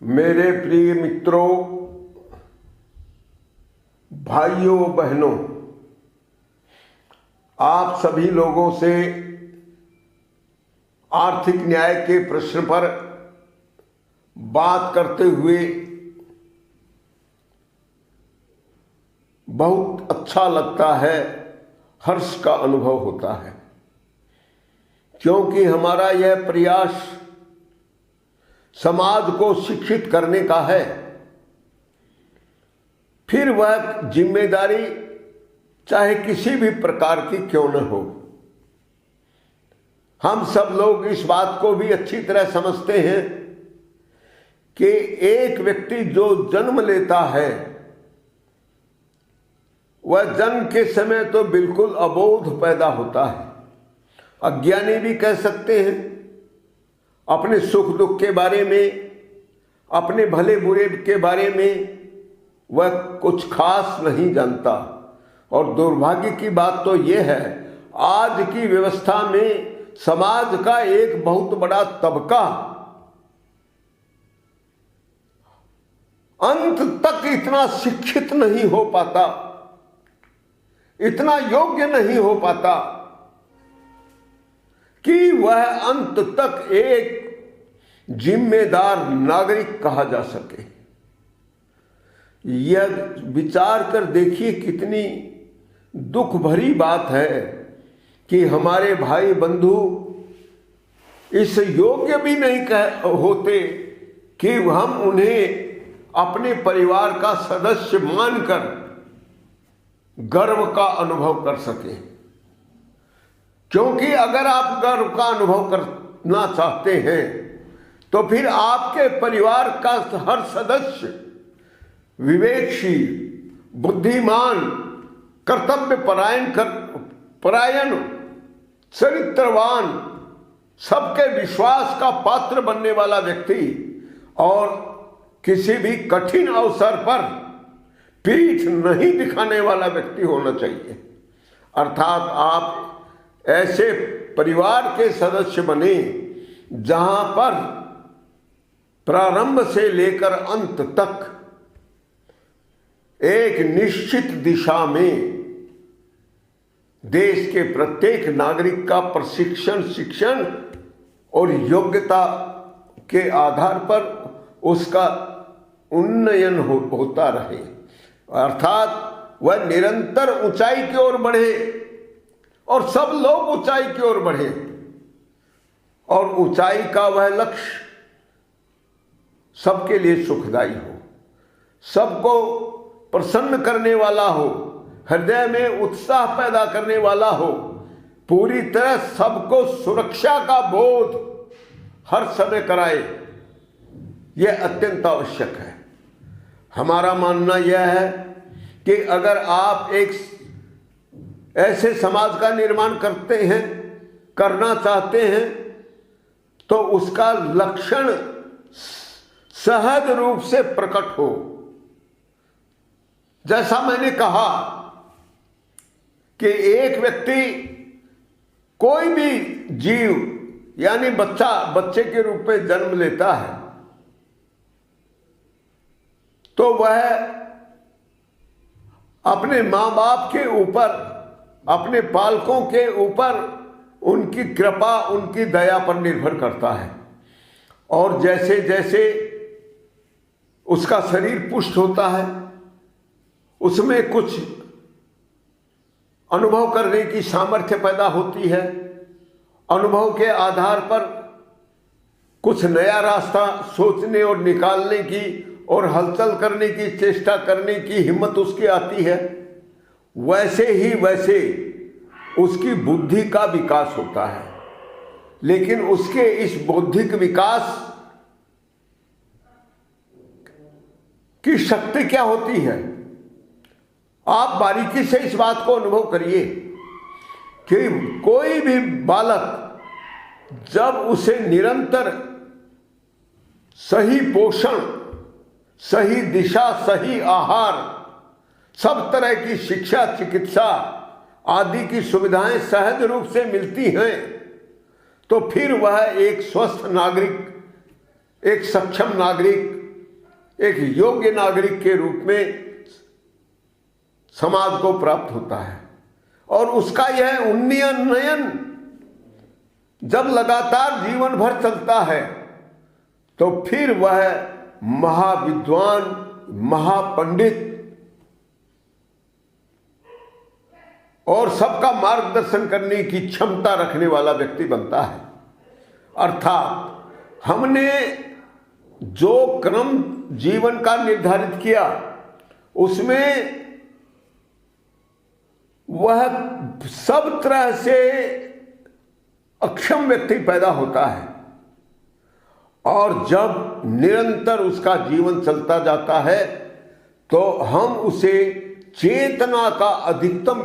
मेरे प्रिय मित्रों, भाइयों बहनों, आप सभी लोगों से आर्थिक न्याय के प्रश्न पर बात करते हुए बहुत अच्छा लगता है, हर्ष का अनुभव होता है, क्योंकि हमारा यह प्रयास समाज को शिक्षित करने का है। फिर वह जिम्मेदारी चाहे किसी भी प्रकार की क्यों न हो। हम सब लोग इस बात को भी अच्छी तरह समझते हैं कि एक व्यक्ति जो जन्म लेता है वह जन्म के समय तो बिल्कुल अबोध पैदा होता है, अज्ञानी भी कह सकते हैं। अपने सुख दुख के बारे में, अपने भले बुरे के बारे में वह कुछ खास नहीं जानता। और दुर्भाग्य की बात तो यह है, आज की व्यवस्था में समाज का एक बहुत बड़ा तबका अंत तक इतना शिक्षित नहीं हो पाता, इतना योग्य नहीं हो पाता कि वह अंत तक एक जिम्मेदार नागरिक कहा जा सके। यह विचार कर देखिए कितनी दुख भरी बात है कि हमारे भाई बंधु इस योग्य भी नहीं होते कि हम उन्हें अपने परिवार का सदस्य मानकर गर्व का अनुभव कर सकें। क्योंकि अगर आप गर्व का अनुभव करना चाहते हैं तो फिर आपके परिवार का हर सदस्य विवेकशील, बुद्धिमान, कर्तव्य परायण, चरित्रवान, सबके विश्वास का पात्र बनने वाला व्यक्ति और किसी भी कठिन अवसर पर पीठ नहीं दिखाने वाला व्यक्ति होना चाहिए। अर्थात आप ऐसे परिवार के सदस्य बने जहां पर प्रारंभ से लेकर अंत तक एक निश्चित दिशा में देश के प्रत्येक नागरिक का प्रशिक्षण, शिक्षण और योग्यता के आधार पर उसका उन्नयन होता रहे। अर्थात वह निरंतर ऊंचाई की ओर बढ़े और सब लोग ऊंचाई की ओर बढ़े और ऊंचाई का वह लक्ष्य सबके लिए सुखदायी हो, सबको प्रसन्न करने वाला हो, हृदय में उत्साह पैदा करने वाला हो, पूरी तरह सबको सुरक्षा का बोध हर समय कराए। यह अत्यंत आवश्यक है। हमारा मानना यह है कि अगर आप एक ऐसे समाज का निर्माण करना चाहते हैं तो उसका लक्षण सहज रूप से प्रकट हो। जैसा मैंने कहा कि एक व्यक्ति, कोई भी जीव यानी बच्चे के रूप में जन्म लेता है तो वह अपने माँ बाप के ऊपर, अपने पालकों के ऊपर उनकी कृपा, उनकी दया पर निर्भर करता है। और जैसे जैसे उसका शरीर पुष्ट होता है, उसमें कुछ अनुभव करने की सामर्थ्य पैदा होती है। अनुभव के आधार पर कुछ नया रास्ता सोचने और निकालने की और हलचल करने की चेष्टा करने की हिम्मत उसकी आती है। वैसे ही वैसे उसकी बुद्धि का विकास होता है। लेकिन उसके इस बौद्धिक विकास की शक्ति क्या होती है, आप बारीकी से इस बात को अनुभव करिए कि कोई भी बालक जब उसे निरंतर सही पोषण, सही दिशा, सही आहार, सब तरह की शिक्षा, चिकित्सा आदि की सुविधाएं सहज रूप से मिलती हैं तो फिर वह एक स्वस्थ नागरिक, एक सक्षम नागरिक, एक योग्य नागरिक के रूप में समाज को प्राप्त होता है। और उसका यह उन्नयन जब लगातार जीवन भर चलता है तो फिर वह महाविद्वान, महापंडित और सबका मार्गदर्शन करने की क्षमता रखने वाला व्यक्ति बनता है। अर्थात हमने जो क्रम जीवन का निर्धारित किया उसमें वह सब तरह से अक्षम व्यक्ति पैदा होता है, और जब निरंतर उसका जीवन चलता जाता है तो हम उसे चेतना का अधिकतम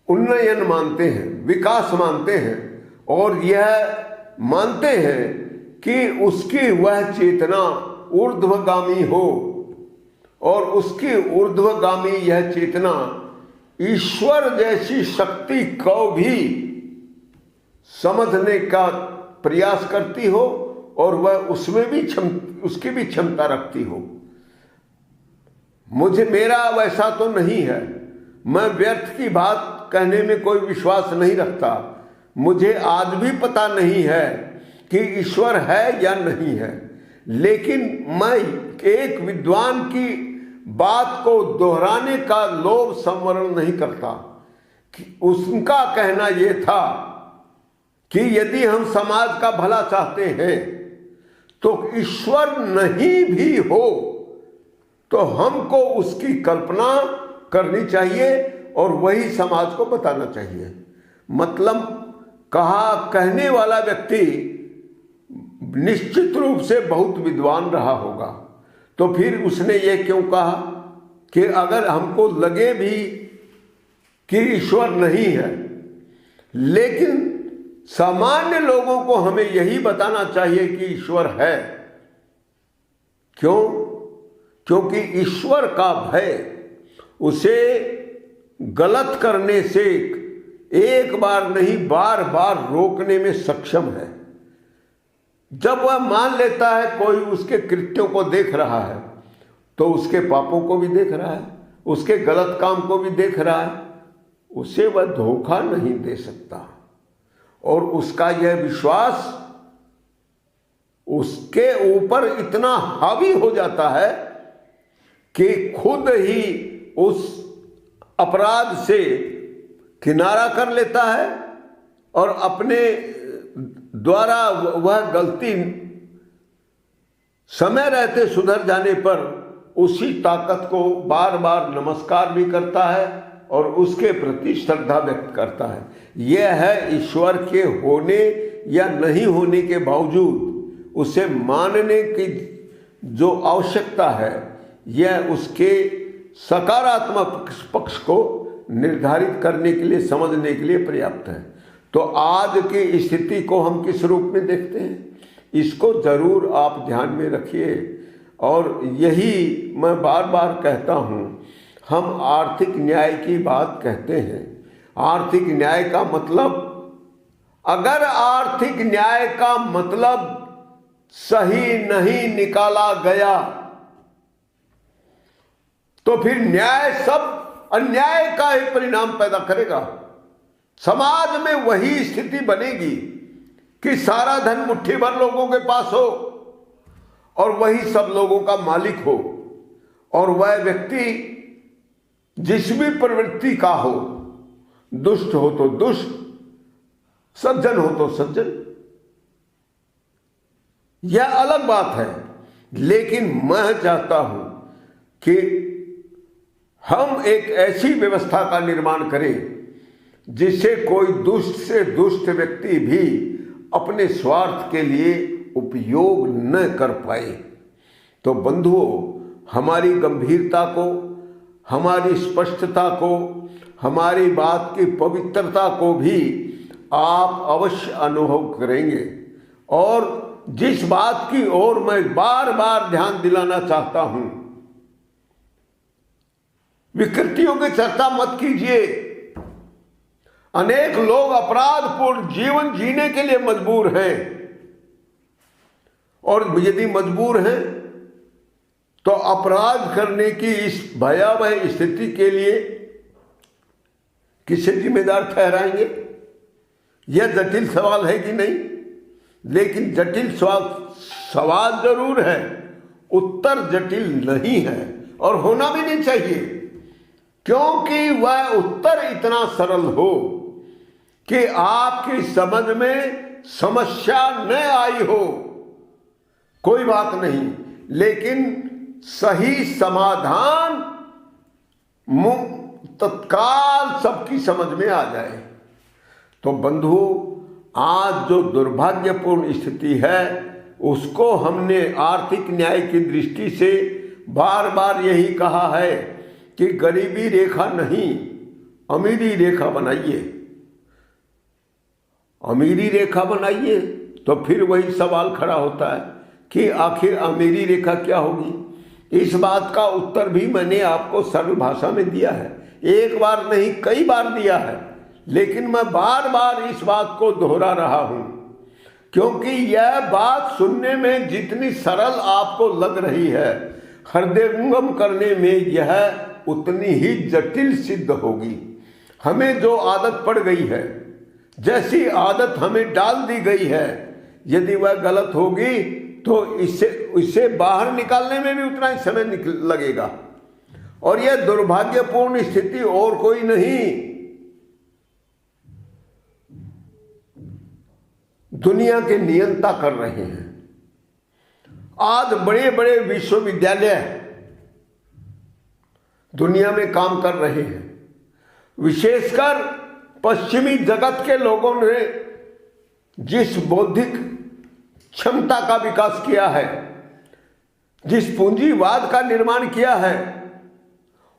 उन्नयन मानते हैं, विकास मानते हैं, और यह मानते हैं कि उसकी वह चेतना ऊर्ध्वगामी हो, और उसकी ऊर्ध्वगामी यह चेतना ईश्वर जैसी शक्ति को भी समझने का प्रयास करती हो और वह उसमें भी उसकी भी क्षमता रखती हो। मेरा वैसा तो नहीं है, मैं व्यर्थ की बात कहने में कोई विश्वास नहीं रखता। मुझे आज भी पता नहीं है कि ईश्वर है या नहीं है, लेकिन मैं एक विद्वान की बात को दोहराने का लोभ संवरण नहीं करता कि उनका कहना यह था कि यदि हम समाज का भला चाहते हैं तो ईश्वर नहीं भी हो तो हमको उसकी कल्पना करनी चाहिए और वही समाज को बताना चाहिए। मतलब कहने वाला व्यक्ति निश्चित रूप से बहुत विद्वान रहा होगा, तो फिर उसने ये क्यों कहा कि अगर हमको लगे भी कि ईश्वर नहीं है, लेकिन सामान्य लोगों को हमें यही बताना चाहिए कि ईश्वर है। क्यों? क्योंकि ईश्वर का भय उसे गलत करने से एक बार नहीं बार बार रोकने में सक्षम है। जब वह मान लेता है कोई उसके कृत्यों को देख रहा है तो उसके पापों को भी देख रहा है, उसके गलत काम को भी देख रहा है, उसे वह धोखा नहीं दे सकता। और उसका यह विश्वास उसके ऊपर इतना हावी हो जाता है कि खुद ही उस अपराध से किनारा कर लेता है और अपने द्वारा वह गलती समय रहते सुधर जाने पर उसी ताकत को बार बार नमस्कार भी करता है और उसके प्रति श्रद्धा व्यक्त करता है। यह है ईश्वर के होने या नहीं होने के बावजूद उसे मानने की जो आवश्यकता है, यह उसके सकारात्मक पक्ष को निर्धारित करने के लिए, समझने के लिए पर्याप्त है। तो आज की स्थिति को हम किस रूप में देखते हैं, इसको जरूर आप ध्यान में रखिए। और यही मैं बार बार कहता हूँ, हम आर्थिक न्याय की बात कहते हैं। आर्थिक न्याय का मतलब, अगर आर्थिक न्याय का मतलब सही नहीं निकाला गया तो फिर न्याय सब अन्याय का ही परिणाम पैदा करेगा। समाज में वही स्थिति बनेगी कि सारा धन मुट्ठी भर लोगों के पास हो और वही सब लोगों का मालिक हो, और वह व्यक्ति जिस भी प्रवृत्ति का हो, दुष्ट हो तो दुष्ट, सज्जन हो तो सज्जन, यह अलग बात है। लेकिन मैं चाहता हूं कि हम एक ऐसी व्यवस्था का निर्माण करें जिससे कोई दुष्ट से दुष्ट व्यक्ति भी अपने स्वार्थ के लिए उपयोग न कर पाए। तो बंधुओं, हमारी गंभीरता को, हमारी स्पष्टता को, हमारी बात की पवित्रता को भी आप अवश्य अनुभव करेंगे। और जिस बात की ओर मैं बार बार ध्यान दिलाना चाहता हूं, विकृतियों की चर्चा मत कीजिए। अनेक लोग अपराधपूर्ण जीवन जीने के लिए मजबूर हैं, और यदि मजबूर हैं तो अपराध करने की इस भयावह स्थिति के लिए किसे जिम्मेदार ठहराएंगे? यह जटिल सवाल है कि नहीं? लेकिन जटिल सवाल जरूर है, उत्तर जटिल नहीं है और होना भी नहीं चाहिए, क्योंकि वह उत्तर इतना सरल हो कि आपकी समझ में समस्या न आई हो, कोई बात नहीं, लेकिन सही समाधान तत्काल सबकी समझ में आ जाए। तो बंधुओं, आज जो दुर्भाग्यपूर्ण स्थिति है उसको हमने आर्थिक न्याय की दृष्टि से बार बार यही कहा है कि गरीबी रेखा नहीं, अमीरी रेखा बनाइए। अमीरी रेखा बनाइए तो फिर वही सवाल खड़ा होता है कि आखिर अमीरी रेखा क्या होगी। इस बात का उत्तर भी मैंने आपको सरल भाषा में दिया है, एक बार नहीं कई बार दिया है, लेकिन मैं बार बार इस बात को दोहरा रहा हूं, क्योंकि यह बात सुनने में जितनी सरल आपको लग रही है, हृदयंगम करने में यह उतनी ही जटिल सिद्ध होगी। हमें जो आदत पड़ गई है, जैसी आदत हमें डाल दी गई है, यदि वह गलत होगी तो इससे बाहर निकालने में भी उतना ही समय लगेगा। और यह दुर्भाग्यपूर्ण स्थिति और कोई नहीं, दुनिया के नियंता कर रहे हैं। आज बड़े बड़े विश्वविद्यालय दुनिया में काम कर रहे हैं, विशेषकर पश्चिमी जगत के लोगों ने जिस बौद्धिक क्षमता का विकास किया है, जिस पूंजीवाद का निर्माण किया है,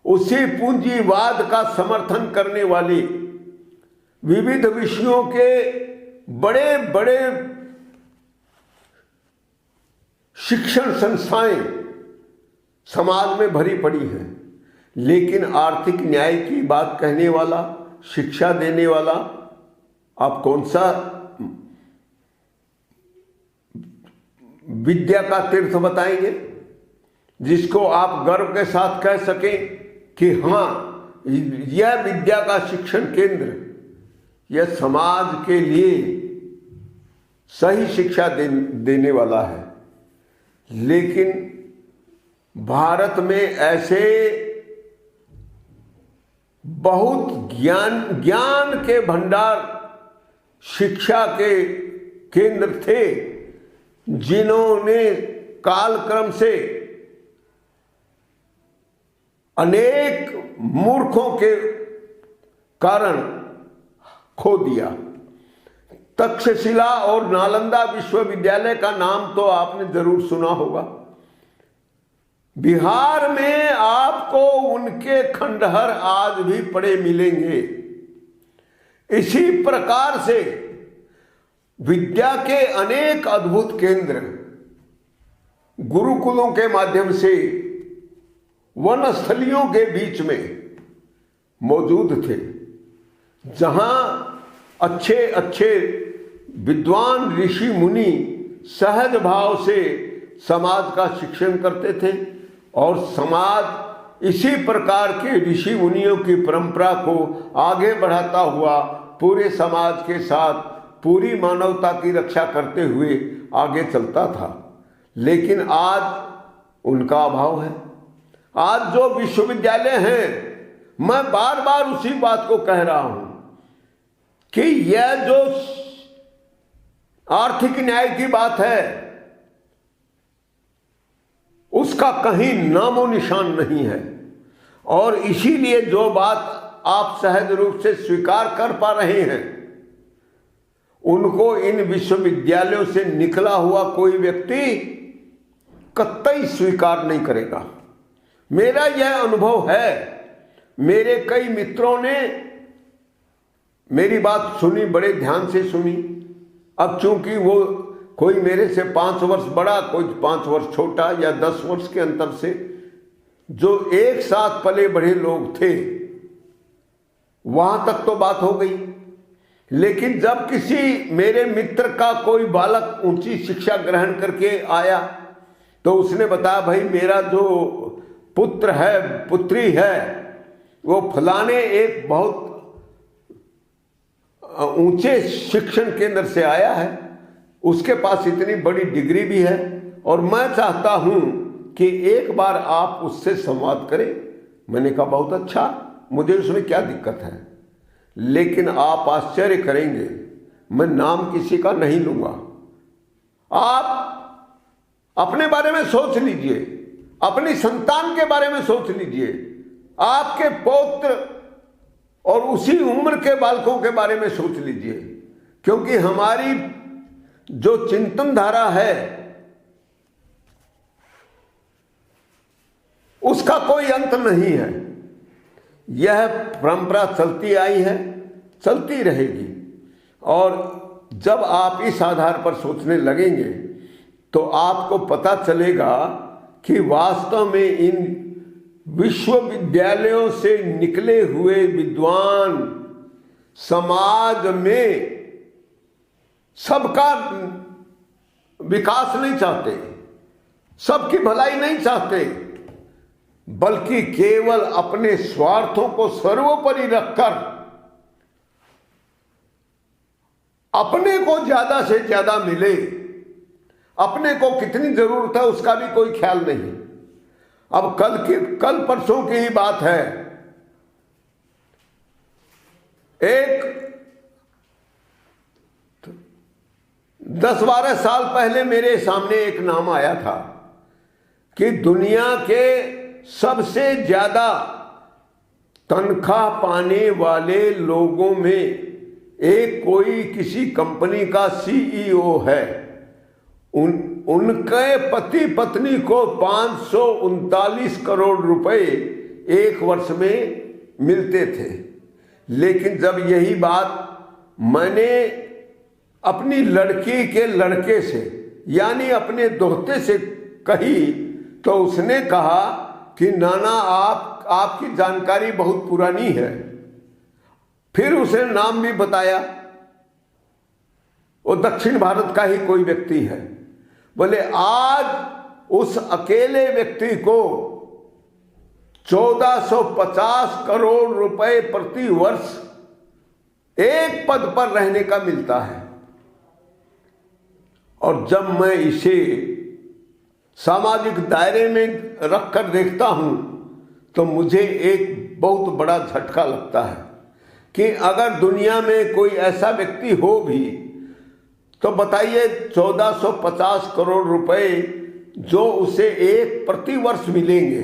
उसी पूंजीवाद का समर्थन करने वाली विविध विषयों के बड़े बड़े शिक्षण संस्थाएं समाज में भरी पड़ी हैं, लेकिन आर्थिक न्याय की बात कहने वाला, शिक्षा देने वाला, आप कौन सा विद्या का तीर्थ बताएंगे जिसको आप गर्व के साथ कह सकें कि हाँ, यह विद्या का शिक्षण केंद्र, यह समाज के लिए सही शिक्षा देने वाला है। लेकिन भारत में ऐसे बहुत ज्ञान के भंडार, शिक्षा के केंद्र थे, जिन्होंने कालक्रम से अनेक मूर्खों के कारण खो दिया। तक्षशिला और नालंदा विश्वविद्यालय का नाम तो आपने जरूर सुना होगा। बिहार में आपको उनके खंडहर आज भी पड़े मिलेंगे। इसी प्रकार से विद्या के अनेक अद्भुत केंद्र गुरुकुलों के माध्यम से वनस्थलियों के बीच में मौजूद थे, जहां अच्छे अच्छे विद्वान ऋषि मुनि सहज भाव से समाज का शिक्षण करते थे और समाज इसी प्रकार के ऋषि मुनियों की परंपरा को आगे बढ़ाता हुआ पूरे समाज के साथ पूरी मानवता की रक्षा करते हुए आगे चलता था। लेकिन आज उनका अभाव है। आज जो विश्वविद्यालय हैं, मैं बार बार उसी बात को कह रहा हूं कि यह जो आर्थिक न्याय की बात है, उसका कहीं नामो निशान नहीं है। और इसीलिए जो बात आप सहज रूप से स्वीकार कर पा रहे हैं, उनको इन विश्वविद्यालयों से निकला हुआ कोई व्यक्ति कतई स्वीकार नहीं करेगा। मेरा यह अनुभव है। मेरे कई मित्रों ने मेरी बात सुनी, बड़े ध्यान से सुनी। अब चूंकि वो कोई मेरे से 5 वर्ष बड़ा, कोई 5 वर्ष छोटा या 10 वर्ष के अंतर से जो एक साथ पले बढ़े लोग थे, वहां तक तो बात हो गई। लेकिन जब किसी मेरे मित्र का कोई बालक ऊंची शिक्षा ग्रहण करके आया तो उसने बताया भाई मेरा जो पुत्र है पुत्री है वो फलाने एक बहुत ऊंचे शिक्षण केंद्र से आया है, उसके पास इतनी बड़ी डिग्री भी है और मैं चाहता हूं कि एक बार आप उससे संवाद करें। मैंने कहा बहुत अच्छा, मुझे उसमें क्या दिक्कत है, लेकिन आप आश्चर्य करेंगे, मैं नाम किसी का नहीं लूंगा। आप अपने बारे में सोच लीजिए, अपनी संतान के बारे में सोच लीजिए, आपके पौत्र और उसी उम्र के बालकों के बारे में सोच लीजिए, क्योंकि हमारी जो चिंतन धारा है उसका कोई अंत नहीं है। यह परंपरा चलती आई है, चलती रहेगी, और जब आप इस आधार पर सोचने लगेंगे तो आपको पता चलेगा कि वास्तव में इन विश्वविद्यालयों से निकले हुए विद्वान समाज में सबका विकास नहीं चाहते, सबकी भलाई नहीं चाहते, बल्कि केवल अपने स्वार्थों को सर्वोपरि रखकर अपने को ज्यादा से ज्यादा मिले, अपने को कितनी जरूरत है उसका भी कोई ख्याल नहीं। अब कल परसों की ही बात है, एक 10-12 साल पहले मेरे सामने एक नाम आया था कि दुनिया के सबसे ज्यादा तनख्वाह पाने वाले लोगों में एक कोई किसी कंपनी का सीईओ है, उनके पति पत्नी को 539 करोड़ रुपए एक वर्ष में मिलते थे। लेकिन जब यही बात मैंने अपनी लड़की के लड़के से यानी अपने दोहते से कही तो उसने कहा कि नाना आपकी जानकारी बहुत पुरानी है। फिर उसने नाम भी बताया, वो दक्षिण भारत का ही कोई व्यक्ति है। बोले आज उस अकेले व्यक्ति को 1450 करोड़ रुपए प्रति वर्ष एक पद पर रहने का मिलता है। और जब मैं इसे सामाजिक दायरे में रखकर देखता हूं तो मुझे एक बहुत बड़ा झटका लगता है कि अगर दुनिया में कोई ऐसा व्यक्ति हो भी तो बताइए 1450 करोड़ रुपए जो उसे एक प्रति वर्ष मिलेंगे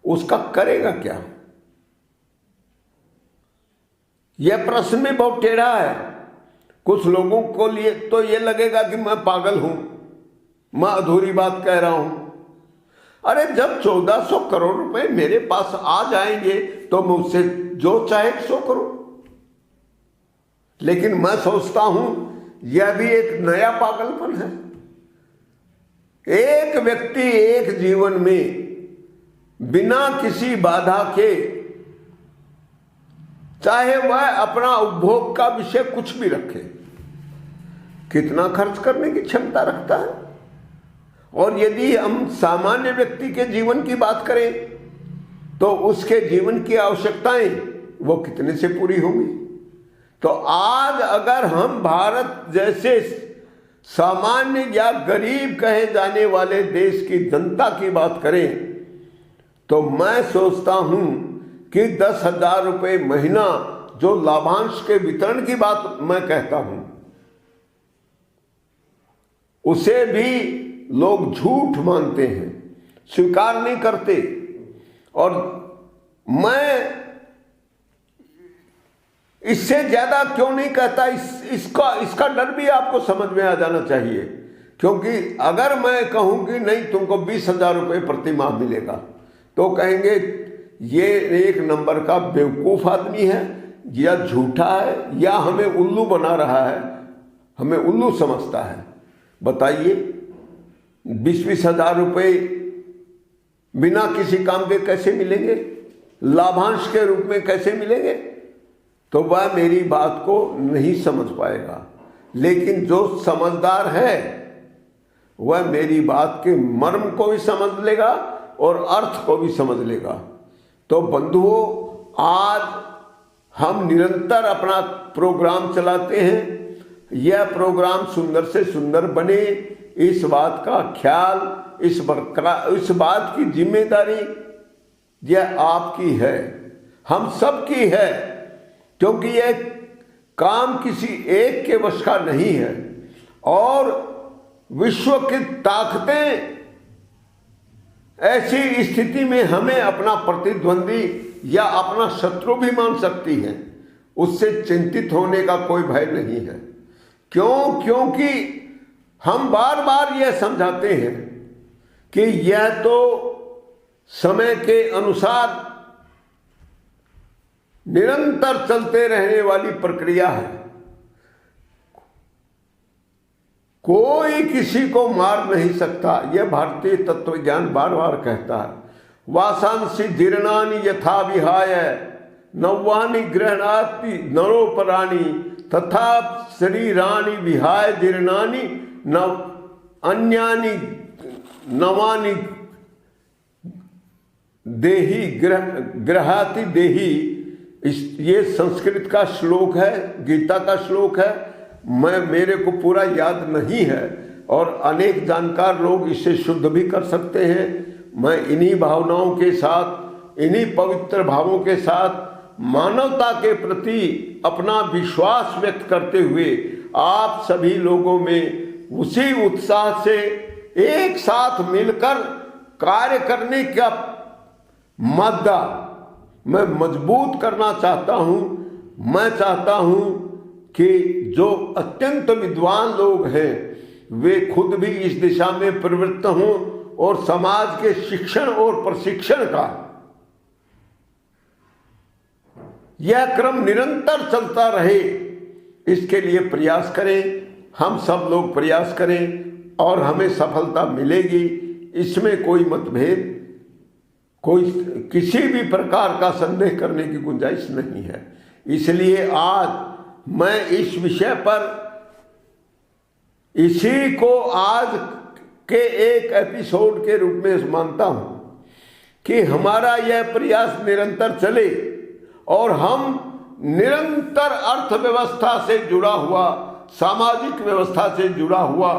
उसका करेगा क्या? यह प्रश्न भी बहुत टेढ़ा है। कुछ लोगों को लिए तो यह लगेगा कि मैं पागल हूं, मैं अधूरी बात कह रहा हूं। अरे जब 1400 करोड़ रुपए मेरे पास आ जाएंगे तो मैं उससे जो चाहे सो करूं। लेकिन मैं सोचता हूं यह भी एक नया पागलपन है। एक व्यक्ति एक जीवन में बिना किसी बाधा के, चाहे वह अपना उपभोग का विषय कुछ भी रखे, कितना खर्च करने की क्षमता रखता है। और यदि हम सामान्य व्यक्ति के जीवन की बात करें तो उसके जीवन की आवश्यकताएं वो कितने से पूरी होंगी। तो आज अगर हम भारत जैसे सामान्य या गरीब कहे जाने वाले देश की जनता की बात करें तो मैं सोचता हूं कि 10,000 रुपये महीना जो लाभांश के वितरण की बात मैं कहता हूं, उसे भी लोग झूठ मानते हैं, स्वीकार नहीं करते। और मैं इससे ज्यादा क्यों नहीं कहता, इसका डर भी आपको समझ में आ जाना चाहिए। क्योंकि अगर मैं कहूं कि नहीं तुमको 20,000 रुपये प्रति माह मिलेगा तो कहेंगे ये एक नंबर का बेवकूफ आदमी है, या झूठा है, या हमें उल्लू बना रहा है, हमें उल्लू समझता है। बताइए 20-20 हजार रुपये बिना किसी काम के कैसे मिलेंगे, लाभांश के रूप में कैसे मिलेंगे? तो वह मेरी बात को नहीं समझ पाएगा। लेकिन जो समझदार है वह मेरी बात के मर्म को भी समझ लेगा और अर्थ को भी समझ लेगा। तो बंधुओं, आज हम निरंतर अपना प्रोग्राम चलाते हैं। यह प्रोग्राम सुंदर से सुंदर बने, इस बात का ख्याल, इस बात की जिम्मेदारी यह आपकी है, हम सबकी है, क्योंकि यह काम किसी एक के वश का नहीं है। और विश्व की ताकतें ऐसी स्थिति में हमें अपना प्रतिद्वंदी या अपना शत्रु भी मान सकती हैं। उससे चिंतित होने का कोई भय नहीं है। क्यों? क्योंकि हम बार बार यह समझाते हैं कि यह तो समय के अनुसार निरंतर चलते रहने वाली प्रक्रिया है। कोई किसी को मार नहीं सकता, यह भारतीय तत्वज्ञान बार बार कहता है। वासांसि जीर्णानि यथा विहाय नवानि गृह्णाति नरोपराणि तथा शरीराणि विहाय जीर्णानि नव अन्यानि नवानि देहि गृहाति देहि। ये संस्कृत का श्लोक है, गीता का श्लोक है। मेरे को पूरा याद नहीं है और अनेक जानकार लोग इसे शुद्ध भी कर सकते हैं। मैं इन्हीं भावनाओं के साथ, इन्हीं पवित्र भावों के साथ मानवता के प्रति अपना विश्वास व्यक्त करते हुए आप सभी लोगों में उसी उत्साह से एक साथ मिलकर कार्य करने का मादा मैं मजबूत करना चाहता हूं। मैं चाहता हूं कि जो अत्यंत विद्वान लोग हैं वे खुद भी इस दिशा में प्रवृत्त हों और समाज के शिक्षण और प्रशिक्षण का यह क्रम निरंतर चलता रहे, इसके लिए प्रयास करें। हम सब लोग प्रयास करें और हमें सफलता मिलेगी। इसमें कोई मतभेद, कोई किसी भी प्रकार का संदेह करने की गुंजाइश नहीं है। इसलिए आज मैं इस विषय पर इसी को आज के एक एपिसोड के रूप में मानता हूं कि हमारा यह प्रयास निरंतर चले और हम निरंतर अर्थव्यवस्था से जुड़ा हुआ, सामाजिक व्यवस्था से जुड़ा हुआ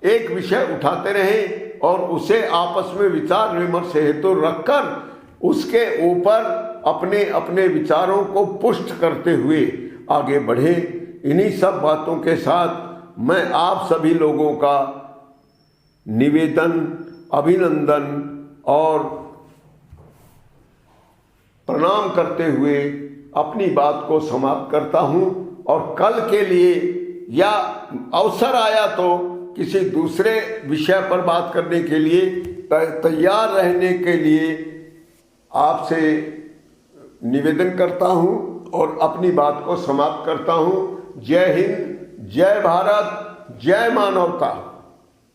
एक विषय उठाते रहें और उसे आपस में विचार विमर्श हेतु रखकर उसके ऊपर अपने अपने विचारों को पुष्ट करते हुए आगे बढ़े। इन्हीं सब बातों के साथ मैं आप सभी लोगों का निवेदन, अभिनंदन और प्रणाम करते हुए अपनी बात को समाप्त करता हूं और कल के लिए या अवसर आया तो किसी दूसरे विषय पर बात करने के लिए तैयार रहने के लिए आपसे निवेदन करता हूं और अपनी बात को समाप्त करता हूं। जय हिंद, जय भारत, जय मानवता।